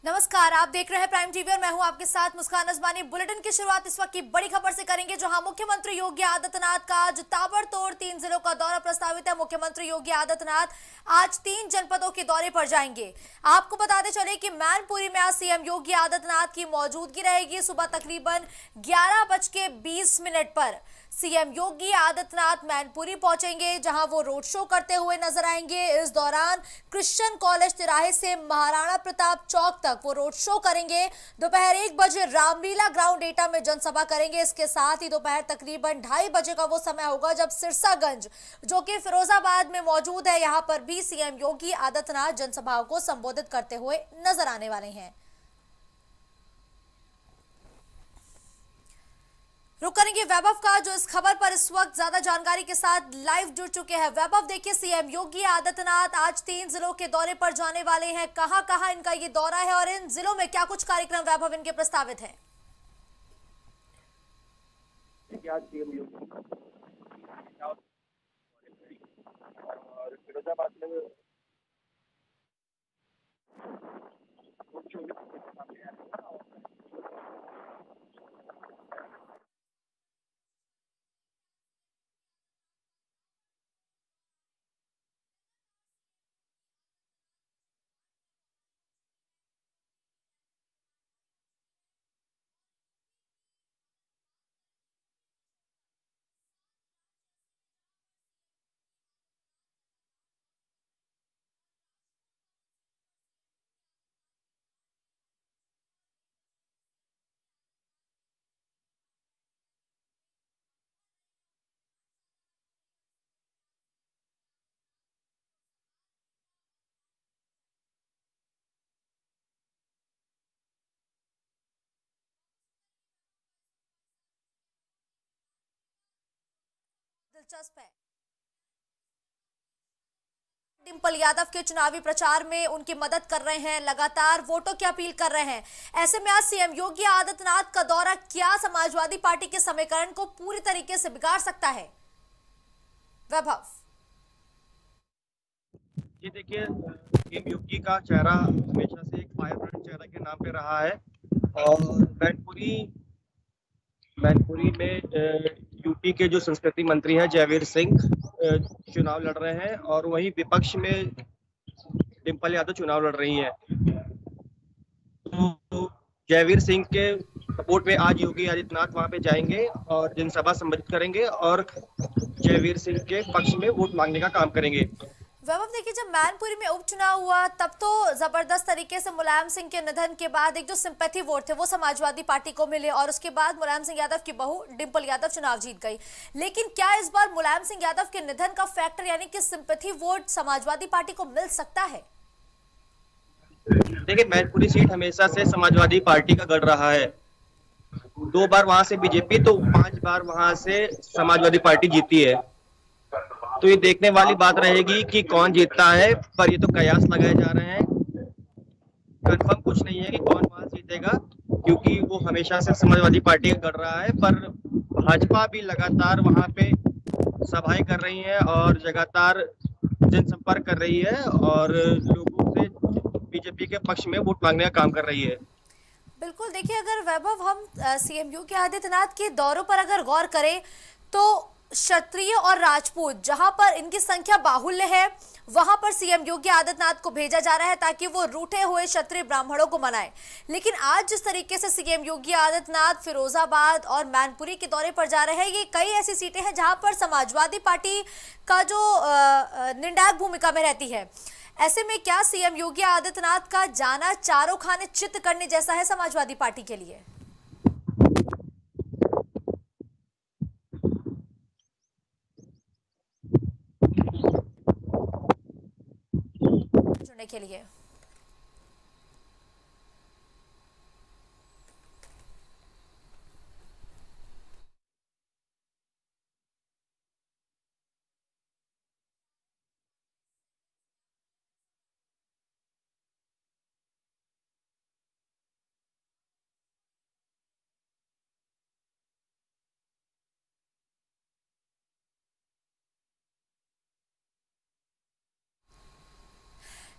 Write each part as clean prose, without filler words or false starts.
नमस्कार, आप देख रहे हैं प्राइम टीवी और मैं हूं आपके साथ मुस्कान अजमानी। बुलेटिन की शुरुआत इस वक्त की बड़ी खबर से करेंगे, जहां मुख्यमंत्री योगी आदित्यनाथ का आज ताबड़तोड़ 3 जिलों का दौरा प्रस्तावित है। मुख्यमंत्री योगी आदित्यनाथ आज 3 जनपदों के दौरे पर जाएंगे। आपको बताते चले कि मैनपुरी में आज सीएम योगी आदित्यनाथ की मौजूदगी रहेगी। सुबह तकरीबन 11:20 पर सीएम योगी आदित्यनाथ मैनपुरी पहुंचेंगे, जहां वो रोड शो करते हुए नजर आएंगे। इस दौरान क्रिश्चियन कॉलेज तिराहे से महाराणा प्रताप चौक तक वो रोड शो करेंगे। दोपहर 1 बजे रामलीला ग्राउंड एटा में जनसभा करेंगे। इसके साथ ही दोपहर तकरीबन 2:30 का वो समय होगा जब सिरसागंज, जो कि फिरोजाबाद में मौजूद है, यहां पर भी सीएम योगी आदित्यनाथ जनसभाओं को संबोधित करते हुए नजर आने वाले हैं। रुक करेंगे वैभव का, जो इस खबर पर इस वक्त ज्यादा जानकारी के साथ लाइव जुड़ चुके हैं। वैभव, देखिए सीएम योगी आदित्यनाथ आज 3 जिलों के दौरे पर जाने वाले हैं। कहां कहां इनका ये दौरा है और इन जिलों में क्या कुछ कार्यक्रम वैभव इनके प्रस्तावित हैं? आज सीएम योगी और फिरोजाबाद में दिलचस्प है, डिंपल यादव के चुनावी प्रचार में उनकी मदद कर रहे हैं, लगातार वोटों की अपील कर रहे हैं। ऐसे में आज सीएम योगी आदित्यनाथ का दौरा क्या समाजवादी पार्टी के समीकरण को पूरी तरीके से बिगाड़ सकता है? वैभव जी देखिए, सीएम योगी का चेहरा हमेशा से एक फायर ब्रांड चेहरा के नाम पे रहा है और मैनपुरी मैनपुरी में यूपी के जो संस्कृति मंत्री हैं जयवीर सिंह चुनाव लड़ रहे हैं और वहीं विपक्ष में डिंपल यादव चुनाव लड़ रही हैं। तो जयवीर सिंह के सपोर्ट में आज योगी आदित्यनाथ वहां पे जाएंगे और जनसभा संबोधित करेंगे और जयवीर सिंह के पक्ष में वोट मांगने का काम करेंगे। वैभव, देखिए जब मैनपुरी में उपचुनाव हुआ तब तो जबरदस्त तरीके से मुलायम सिंह के निधन के बाद एक जो सिंपैथी वोट थे वो समाजवादी पार्टी को मिले और उसके बाद मुलायम सिंह यादव की बहू डिंपल यादव चुनाव जीत गई। लेकिन क्या इस बार मुलायम सिंह यादव के निधन का फैक्टर यानी कि सिंपैथी वोट समाजवादी पार्टी को मिल सकता है? देखिए, मैनपुरी सीट हमेशा से समाजवादी पार्टी का गढ़ रहा है। 2 बार वहां से बीजेपी तो 5 बार वहां से समाजवादी पार्टी जीती है। तो ये देखने वाली बात रहेगी कि कौन जीतता है, पर ये तो कयास लगाए जा रहे हैं। कंफर्म कुछ नहीं है कि कौन वहां जीतेगा, क्योंकि वो हमेशा से समाजवादी पार्टी का गढ़ रहा है। पर भाजपा भी लगातार वहां पे सभाएं कर रही है और लगातार जनसंपर्क कर रही है और लोगों से बीजेपी के पक्ष में वोट मांगने का काम कर रही है। बिल्कुल, देखिए अगर वैभव हम सीएम योगी आदित्यनाथ के दौरों पर अगर गौर करें तो क्षत्रिय और राजपूत, जहां पर इनकी संख्या बाहुल्य है, वहां पर सीएम योगी आदित्यनाथ को भेजा जा रहा है ताकि वो रूठे हुए क्षत्रिय ब्राह्मणों को मनाए। लेकिन आज जिस तरीके से सीएम योगी आदित्यनाथ फिरोजाबाद और मैनपुरी के दौरे पर जा रहे हैं, ये कई ऐसी सीटें हैं जहां पर समाजवादी पार्टी का जो निर्णायक भूमिका में रहती है। ऐसे में क्या सीएम योगी आदित्यनाथ का जाना चारों खाने चित करने जैसा है समाजवादी पार्टी के लिए? जुड़ने के लिए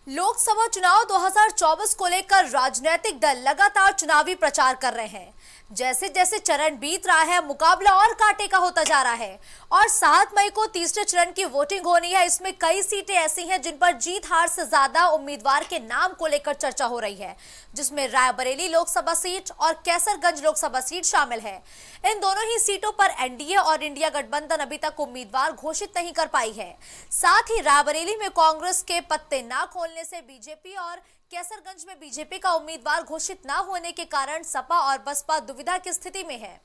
लोकसभा चुनाव 2024 को लेकर राजनीतिक दल लगातार चुनावी प्रचार कर रहे हैं। जैसे जैसे चरण बीत रहा है, मुकाबला और कांटे का होता जा रहा है और 7 मई को तीसरे चरण की वोटिंग होनी है। इसमें कई सीटें ऐसी हैं जिन पर जीत हार से ज्यादा उम्मीदवार के नाम को लेकर चर्चा हो रही है, जिसमें रायबरेली लोकसभा सीट और कैसरगंज लोकसभा सीट शामिल है। इन दोनों ही सीटों पर एनडीए और इंडिया गठबंधन अभी तक उम्मीदवार घोषित नहीं कर पाई है। साथ ही रायबरेली में कांग्रेस के पत्ते न खोलने से बीजेपी और कैसरगंज में बीजेपी का उम्मीदवार घोषित न होने के कारण सपा और बसपा दुविधा की स्थिति में है।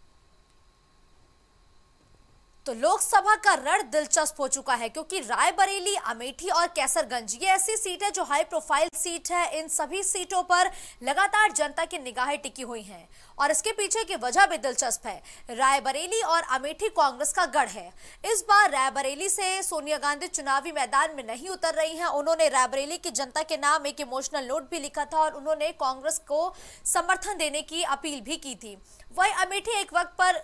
तो लोकसभा का रण दिलचस्प हो चुका है, क्योंकि रायबरेली, अमेठी और कैसरगंज ये ऐसी सीट है जो हाई प्रोफाइल सीट है। इन सभी सीटों पर लगातार जनता की निगाहें टिकी हुई हैं और इसके पीछे की वजह भी दिलचस्प है। रायबरेली और अमेठी कांग्रेस का गढ़ है। इस बार रायबरेली से सोनिया गांधी चुनावी मैदान में नहीं उतर रही हैं। उन्होंने रायबरेली की जनता के नाम एक इमोशनल नोट भी लिखा था और उन्होंने कांग्रेस को समर्थन देने की अपील भी की थी। वहीं अमेठी एक वक्त पर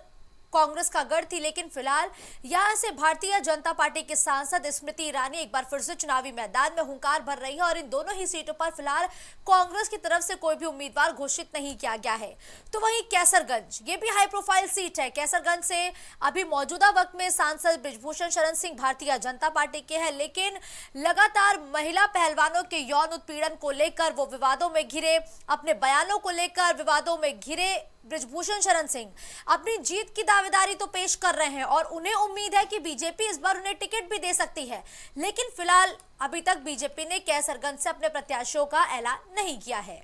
कांग्रेस का गढ़ थी, लेकिन फिलहाल यहां से भारतीय जनता पार्टी के सांसद स्मृति ईरानी एक बार फिर से चुनावी मैदान में हुंकार भर रही है और इन दोनों ही सीटों पर फिलहाल कांग्रेस की तरफ से कोई भी उम्मीदवार घोषित नहीं किया गया है। तो वहीं कैसरगंज, ये भी हाई प्रोफाइल सीट है। कैसरगंज से अभी मौजूदा वक्त में सांसद बृजभूषण शरण सिंह भारतीय जनता पार्टी के हैं, लेकिन लगातार महिला पहलवानों के यौन उत्पीड़न को लेकर वो विवादों में घिरे, अपने बयानों को लेकर विवादों में घिरे बृजभूषण शरण सिंह अपनी जीत की दावेदारी तो पेश कर रहे हैं और उन्हें उम्मीद है कि बीजेपी इस बार उन्हें टिकट भी दे सकती है। लेकिन फिलहाल अभी तक बीजेपी ने कैसरगंज से अपने प्रत्याशियों का ऐलान नहीं किया है।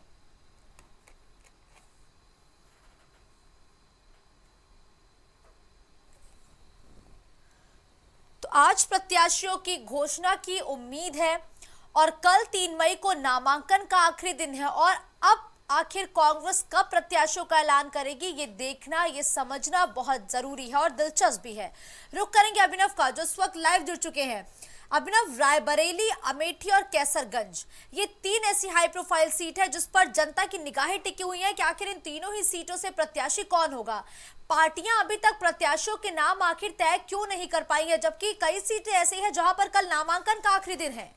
तो आज प्रत्याशियों की घोषणा की उम्मीद है और कल 3 मई को नामांकन का आखिरी दिन है और अब आखिर कांग्रेस कब प्रत्याशियों का ऐलान करेगी, ये देखना, ये समझना बहुत जरूरी है और दिलचस्प भी है। रुक करेंगे अभिनव का, जो इस वक्त लाइव जुड़ चुके हैं। अभिनव, रायबरेली, अमेठी और कैसरगंज ये 3 ऐसी हाई प्रोफाइल सीट है जिस पर जनता की निगाहें टिकी हुई हैं कि आखिर इन तीनों ही सीटों से प्रत्याशी कौन होगा। पार्टियां अभी तक प्रत्याशियों के नाम आखिर तय क्यों नहीं कर पाई है, जबकि कई सीटें ऐसी हैं जहां पर कल नामांकन का आखिरी दिन है।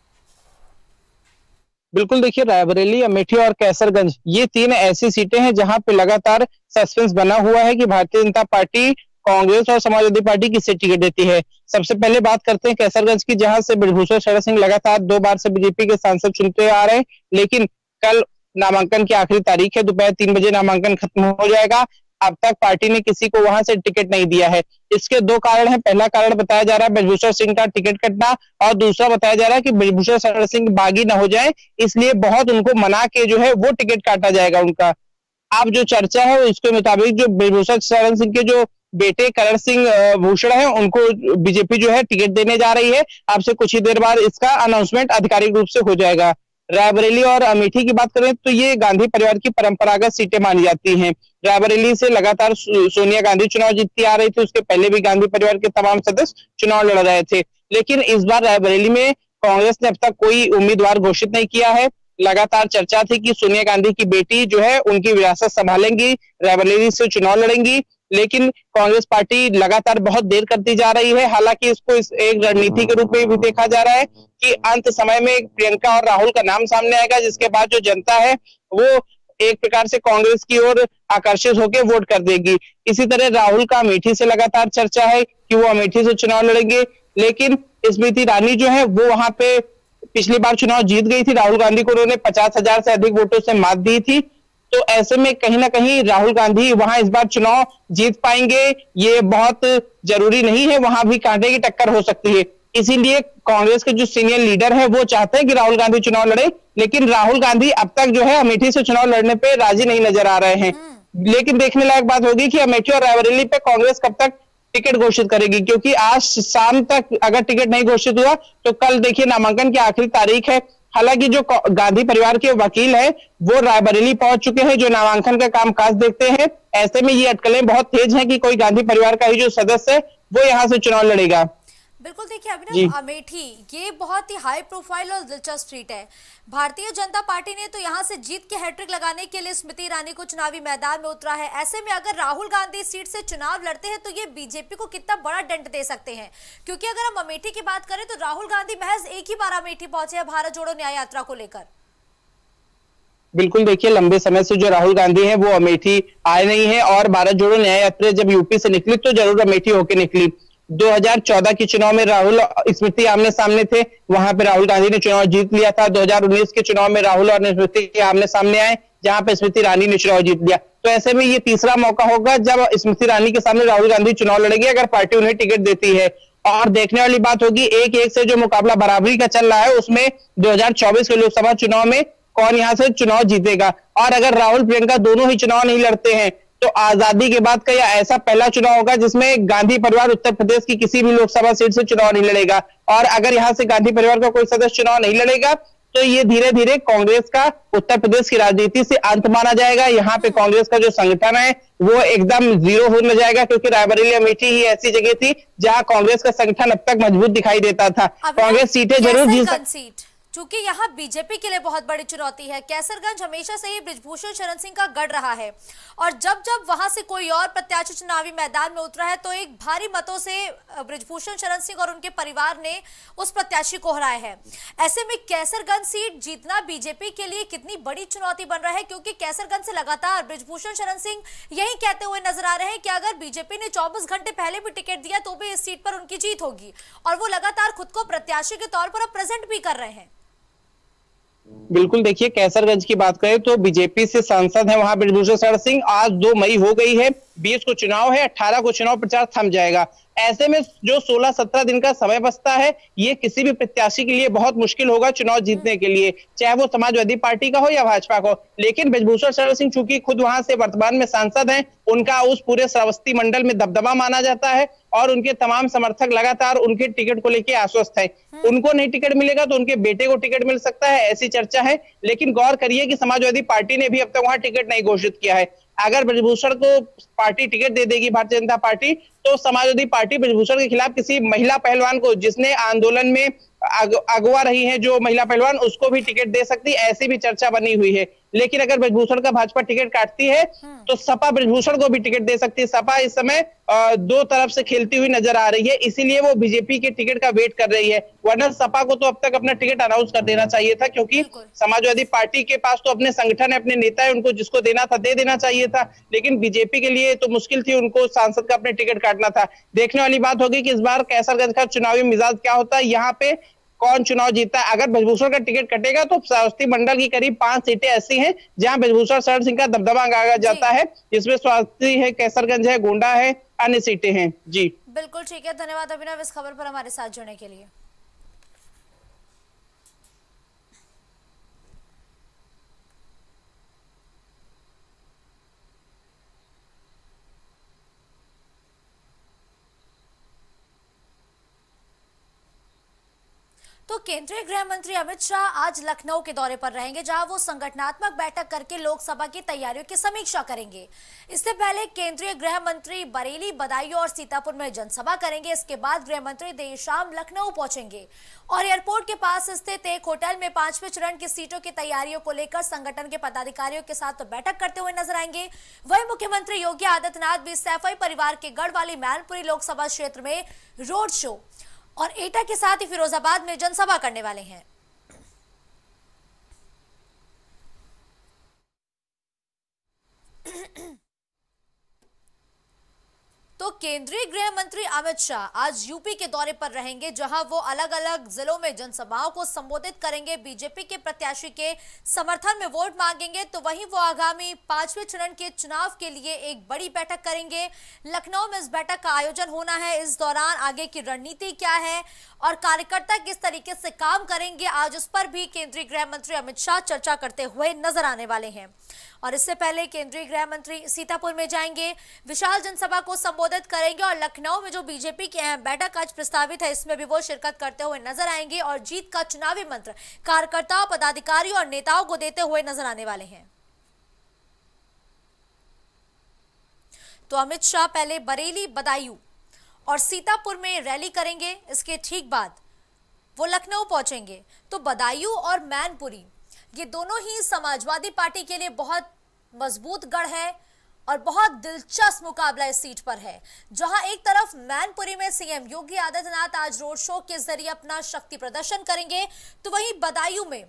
बिल्कुल, देखिए, रायबरेली, अमेठी और कैसरगंज ये 3 ऐसी सीटें हैं जहां पे लगातार सस्पेंस बना हुआ है कि भारतीय जनता पार्टी, कांग्रेस और समाजवादी पार्टी किसे टिकट देती है। सबसे पहले बात करते हैं कैसरगंज की, जहां से बृजभूषण शरण सिंह लगातार 2 बार से बीजेपी के सांसद चुनते आ रहे हैं, लेकिन कल नामांकन की आखिरी तारीख है। दोपहर 3 बजे नामांकन खत्म हो जाएगा। अब तक पार्टी ने किसी को वहां से टिकट नहीं दिया है। इसके 2 कारण हैं। पहला कारण बताया जा रहा है बृजभूषण सिंह का टिकट कटना और दूसरा बताया जा रहा है कि बृजभूषण शरण सिंह बागी न हो जाए, इसलिए बहुत उनको मना के जो है वो टिकट काटा जाएगा उनका। अब जो चर्चा है इसके मुताबिक जो बृजभूषण शरण सिंह के जो बेटे करण सिंह भूषण है उनको बीजेपी जो है टिकट देने जा रही है। अब से कुछ ही देर बाद इसका अनाउंसमेंट आधिकारिक रूप से हो जाएगा। रायबरेली और अमेठी की बात करें तो ये गांधी परिवार की परंपरागत सीटें मानी जाती हैं। रायबरेली से लगातार सोनिया गांधी चुनाव जीतती आ रही थी, उसके पहले भी गांधी परिवार के तमाम सदस्य चुनाव लड़ रहे थे, लेकिन इस बार रायबरेली में कांग्रेस ने अब तक कोई उम्मीदवार घोषित नहीं किया है। लगातार चर्चा थी कि सोनिया गांधी की बेटी जो है उनकी विरासत संभालेंगी, रायबरेली से चुनाव लड़ेंगी, लेकिन कांग्रेस पार्टी लगातार बहुत देर करती जा रही है। हालांकि इसको एक रणनीति के रूप में भी देखा जा रहा है कि अंत समय में प्रियंका और राहुल का नाम सामने आएगा, जिसके बाद जो जनता है वो एक प्रकार से कांग्रेस की ओर आकर्षित होकर वोट कर देगी। इसी तरह राहुल का अमेठी से लगातार चर्चा है कि वो अमेठी से चुनाव लड़ेंगे, लेकिन स्मृति ईरानी जो है वो वहां पे पिछली बार चुनाव जीत गई थी। राहुल गांधी को उन्होंने 50,000 से अधिक वोटों से मात दी थी। तो ऐसे में कहीं ना कहीं राहुल गांधी वहां इस बार चुनाव जीत पाएंगे ये बहुत जरूरी नहीं है, वहां भी कांटे की टक्कर हो सकती है। इसीलिए कांग्रेस के जो सीनियर लीडर है वो चाहते हैं कि राहुल गांधी चुनाव लड़े, लेकिन राहुल गांधी अब तक जो है अमेठी से चुनाव लड़ने पे राजी नहीं नजर आ रहे हैं। लेकिन देखने लायक बात होगी कि अमेठी और रायबरेली पे कांग्रेस कब तक टिकट घोषित करेगी, क्योंकि आज शाम तक अगर टिकट नहीं घोषित हुआ तो कल देखिए नामांकन की आखिरी तारीख है। हालांकि जो गांधी परिवार के वकील है वो रायबरेली पहुंच चुके हैं, जो नामांकन का कामकाज देखते हैं। ऐसे में ये अटकलें बहुत तेज हैं कि कोई गांधी परिवार का ही जो सदस्य है वो यहाँ से चुनाव लड़ेगा। बिल्कुल, देखिए अभिनव, अमेठी ये बहुत ही हाई प्रोफाइल और दिलचस्प सीट है। भारतीय जनता पार्टी ने तो यहां से जीत के हैट्रिक लगाने के लिए स्मृति ईरानी को चुनावी मैदान में उतरा है। ऐसे में अगर राहुल गांधी इस सीट से चुनाव लड़ते हैं तो ये बीजेपी को कितना बड़ा दंड दे सकते हैं, क्योंकि अगर हम अमेठी की बात करें तो राहुल गांधी महज एक ही बार अमेठी पहुंचे हैं भारत जोड़ो न्याय यात्रा को लेकर। बिल्कुल, देखिए लंबे समय से जो राहुल गांधी है वो अमेठी आए नहीं है, और भारत जोड़ो न्याय यात्रा जब यूपी से निकली तो जरूर अमेठी होकर निकली। 2014 के चुनाव में राहुल स्मृति आमने सामने थे, वहां पे राहुल गांधी ने चुनाव जीत लिया था। 2019 के चुनाव में राहुल और स्मृति के आमने सामने आए, जहां पे स्मृति ईरानी ने चुनाव जीत लिया। तो ऐसे में ये तीसरा मौका होगा जब स्मृति ईरानी के सामने राहुल गांधी चुनाव लड़ेंगे, अगर पार्टी उन्हें टिकट देती है। और देखने वाली बात होगी, एक एक से जो मुकाबला बराबरी का चल रहा है उसमें 2024 के लोकसभा चुनाव में कौन यहां से चुनाव जीतेगा। और अगर राहुल प्रियंका दोनों ही चुनाव नहीं लड़ते हैं तो आजादी के बाद का यह ऐसा पहला चुनाव होगा जिसमें गांधी परिवार उत्तर प्रदेश की किसी भी लोकसभा सीट से चुनाव नहीं लड़ेगा। और अगर यहां से गांधी परिवार का कोई सदस्य चुनाव नहीं लड़ेगा तो ये धीरे धीरे कांग्रेस का उत्तर प्रदेश की राजनीति से अंत माना जाएगा। यहाँ पे कांग्रेस का जो संगठन है वो एकदम जीरो हो जाएगा, क्योंकि रायबरेली अमेठी ही ऐसी जगह थी जहां कांग्रेस का संगठन अब तक मजबूत दिखाई देता था। कांग्रेस सीटें जरूर जीत सकती, चूंकि यहाँ बीजेपी के लिए बहुत बड़ी चुनौती है। कैसरगंज हमेशा से ही बृजभूषण शरण सिंह का गढ़ रहा है, और जब जब वहां से कोई और प्रत्याशी चुनावी मैदान में उतरा है तो एक भारी मतों से बृजभूषण शरण सिंह और उनके परिवार ने उस प्रत्याशी को हराया है। ऐसे में कैसरगंज सीट जीतना बीजेपी के लिए कितनी बड़ी चुनौती बन रहा है, क्योंकि कैसरगंज से लगातार बृजभूषण शरण सिंह यही कहते हुए नजर आ रहे हैं कि अगर बीजेपी ने 24 घंटे पहले भी टिकट दिया तो भी इस सीट पर उनकी जीत होगी, और वो लगातार खुद को प्रत्याशी के तौर पर अब प्रेजेंट भी कर रहे हैं। बिल्कुल, देखिए कैसरगंज की बात करें तो बीजेपी से सांसद है वहां बृजभूषण शरण सिंह। आज 2 मई हो गई है, 20 को चुनाव है, 18 को चुनाव प्रचार थम जाएगा। ऐसे में जो 16-17 दिन का समय बचता है ये किसी भी प्रत्याशी के लिए बहुत मुश्किल होगा चुनाव जीतने के लिए, चाहे वो समाजवादी पार्टी का हो या भाजपा का हो। लेकिन बृजभूषण शरण सिंह चूंकि खुद वहां से वर्तमान में सांसद हैं, उनका उस पूरे श्रावस्ती मंडल में दबदबा माना जाता है, और उनके तमाम समर्थक लगातार उनके टिकट को लेकर आश्वस्त है। उनको नहीं टिकट मिलेगा तो उनके बेटे को टिकट मिल सकता है, ऐसी चर्चा है। लेकिन गौर करिए कि समाजवादी पार्टी ने भी अब तक वहां टिकट नहीं घोषित किया है। अगर बृजभूषण को पार्टी टिकट दे देगी भारतीय जनता पार्टी, तो समाजवादी पार्टी बृजभूषण के खिलाफ किसी महिला पहलवान को, जिसने आंदोलन में अगवा रही है जो महिला पहलवान, उसको भी टिकट दे सकती, ऐसी भी चर्चा बनी हुई है। लेकिन अगर बृजभूषण का भाजपा टिकट काटती है तो सपा बृजभूषण को भी टिकट दे सकती है। सपा इस समय 2 तरफ से खेलती हुई नजर आ रही है, इसीलिए वो बीजेपी के टिकट का वेट कर रही है। वरना सपा को तो अब तक अपना टिकट अनाउंस कर देना चाहिए था, क्योंकि समाजवादी पार्टी के पास तो अपने संगठन है, अपने नेता है, उनको जिसको देना था दे देना चाहिए था। लेकिन बीजेपी के लिए तो मुश्किल थी, उनको सांसद का अपने टिकट काटना था। देखने वाली बात होगी कि इस बार कैसरगंज का चुनावी मिजाज क्या होता है, यहाँ पे कौन चुनाव जीतता है। अगर बृजभूषण का टिकट कटेगा तो श्रावस्ती मंडल की करीब 5 सीटें ऐसी हैं जहां बृजभूषण शरण सिंह का दबदबा गाया जाता है, जिसमें श्रावस्ती है, कैसरगंज है, गोंडा है, अन्य सीटें हैं। जी बिल्कुल ठीक है, धन्यवाद अभिनव इस खबर पर हमारे साथ जुड़ने के लिए। तो केंद्रीय गृह मंत्री अमित शाह आज लखनऊ के दौरे पर रहेंगे, जहां वो संगठनात्मक बैठक करके लोकसभा की तैयारियों की समीक्षा करेंगे। इससे पहले केंद्रीय गृह मंत्री बरेली, बदायूं और सीतापुर में जनसभा करेंगे। इसके बाद गृह मंत्री देर शाम लखनऊ पहुंचेंगे और एयरपोर्ट के पास स्थित एक होटल में 5वें चरण की सीटों की तैयारियों को लेकर संगठन के पदाधिकारियों के साथ बैठक करते हुए नजर आएंगे। वहीं मुख्यमंत्री योगी आदित्यनाथ भी सैफई परिवार के गढ़ वाली मैनपुरी लोकसभा क्षेत्र में रोड शो और एटा के साथ ही फिरोजाबाद में जनसभा करने वाले हैं। तो केंद्रीय गृह मंत्री अमित शाह आज यूपी के दौरे पर रहेंगे, जहां वो अलग अलग जिलों में जनसभाओं को संबोधित करेंगे, बीजेपी के प्रत्याशी के समर्थन में वोट मांगेंगे। तो वहीं वो आगामी 5वें चरण के चुनाव के लिए एक बड़ी बैठक करेंगे। लखनऊ में इस बैठक का आयोजन होना है। इस दौरान आगे की रणनीति क्या है और कार्यकर्ता किस तरीके से काम करेंगे, आज उस पर भी केंद्रीय गृह मंत्री अमित शाह चर्चा करते हुए नजर आने वाले हैं। और इससे पहले केंद्रीय गृह मंत्री सीतापुर में जाएंगे, विशाल जनसभा को संबोधित करेंगे और लखनऊ में जो बीजेपी की अहम बैठक आज प्रस्तावित है इसमें भी वो शिरकत करते हुए नजर आएंगे और जीत का चुनावी मंत्र कार्यकर्ताओं, पदाधिकारियों और नेताओं को देते हुए नजर आने वाले हैं। तो अमित शाह पहले बरेली, बदायूं और सीतापुर में रैली करेंगे। इसके ठीक बाद वो लखनऊ पहुंचेंगे। तो बदायूं और मैनपुरी ये दोनों ही समाजवादी पार्टी के लिए बहुत मजबूत गढ़ है और बहुत दिलचस्प मुकाबला इस सीट पर है, जहां एक तरफ मैनपुरी में सीएम योगी आदित्यनाथ आज रोड शो के जरिए अपना शक्ति प्रदर्शन करेंगे, तो वहीं बदायूं में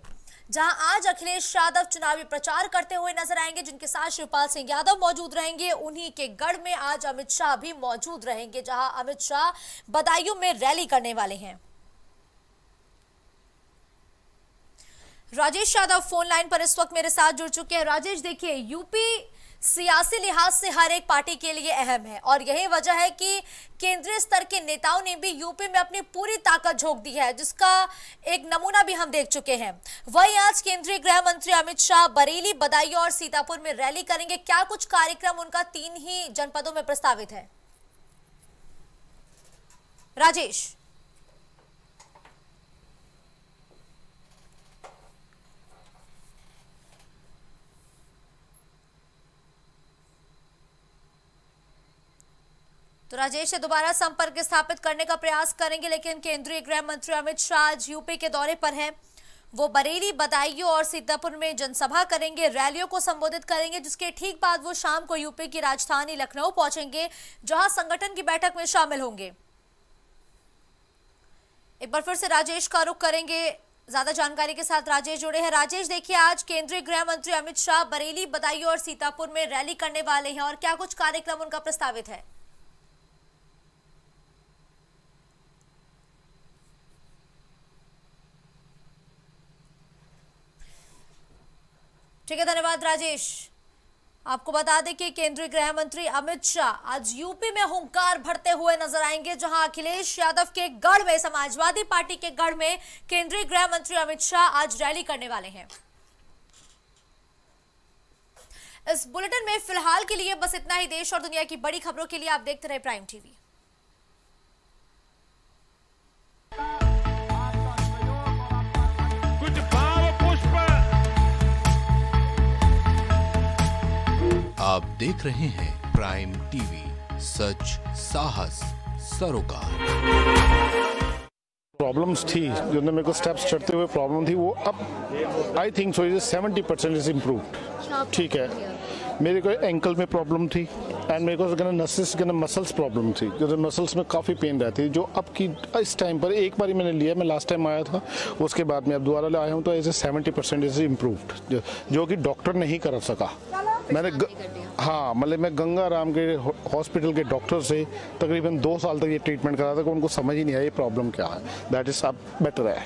जहां आज अखिलेश यादव चुनावी प्रचार करते हुए नजर आएंगे, जिनके साथ शिवपाल सिंह यादव मौजूद रहेंगे, उन्हीं के गढ़ में आज अमित शाह भी मौजूद रहेंगे, जहां अमित शाह बदायूं में रैली करने वाले हैं। राजेश यादव फोन लाइन पर इस वक्त मेरे साथ जुड़ चुके हैं। राजेश, देखिए, यूपी सियासी लिहाज से हर एक पार्टी के लिए अहम है और यही वजह है कि केंद्रीय स्तर के नेताओं ने भी यूपी में अपनी पूरी ताकत झोंक दी है, जिसका एक नमूना भी हम देख चुके हैं। वहीं आज केंद्रीय गृह मंत्री अमित शाह बरेली, बदायूं और सीतापुर में रैली करेंगे। क्या कुछ कार्यक्रम उनका 3 ही जनपदों में प्रस्तावित है? राजेश। तो राजेश से दोबारा संपर्क स्थापित करने का प्रयास करेंगे, लेकिन केंद्रीय गृह मंत्री अमित शाह आज यूपी के दौरे पर हैं। वो बरेली, बदायूं और सीतापुर में जनसभा करेंगे, रैलियों को संबोधित करेंगे, जिसके ठीक बाद वो शाम को यूपी की राजधानी लखनऊ पहुंचेंगे, जहां संगठन की बैठक में शामिल होंगे। एक बार फिर से राजेश का रुख करेंगे। ज्यादा जानकारी के साथ राजेश जुड़े हैं। राजेश, देखिए, आज केंद्रीय गृह मंत्री अमित शाह बरेली, बदायूं और सीतापुर में रैली करने वाले हैं और क्या कुछ कार्यक्रम उनका प्रस्तावित है? ठीक है, धन्यवाद राजेश। आपको बता दें कि केंद्रीय गृह मंत्री अमित शाह आज यूपी में हुंकार भरते हुए नजर आएंगे, जहां अखिलेश यादव के गढ़ में, समाजवादी पार्टी के गढ़ में केंद्रीय गृह मंत्री अमित शाह आज रैली करने वाले हैं। इस बुलेटिन में फिलहाल के लिए बस इतना ही। देश और दुनिया की बड़ी खबरों के लिए आप देखते रहे प्राइम टीवी। आप देख रहे हैं प्राइम टीवी, सच साहस सरोकार। प्रॉब्लम्स थी जो मेरे को स्टेप्स चढ़ते हुए प्रॉब्लम थी, वो अब I think so 70% is improved. ठीक है, मेरे को एंकल में प्रॉब्लम थी एंड मेरे को नसेस मसल्स प्रॉब्लम थी, जो मसल्स में काफ़ी पेन रहती है, जो अब की इस टाइम पर एक बार मैंने लिया, मैं लास्ट टाइम आया था, उसके बाद मैं अब दोबारा आया हूँ, तो ऐसे 70% इज इम्प्रूव्ड, जो कि डॉक्टर नहीं कर सका। मैंने हाँ, मतलब मैं गंगा राम के हॉस्पिटल के डॉक्टर से तकरीबन 2 साल तक ये ट्रीटमेंट करा था, कि उनको समझ ही नहीं आया ये प्रॉब्लम क्या है। दैट इज अब बेटर है।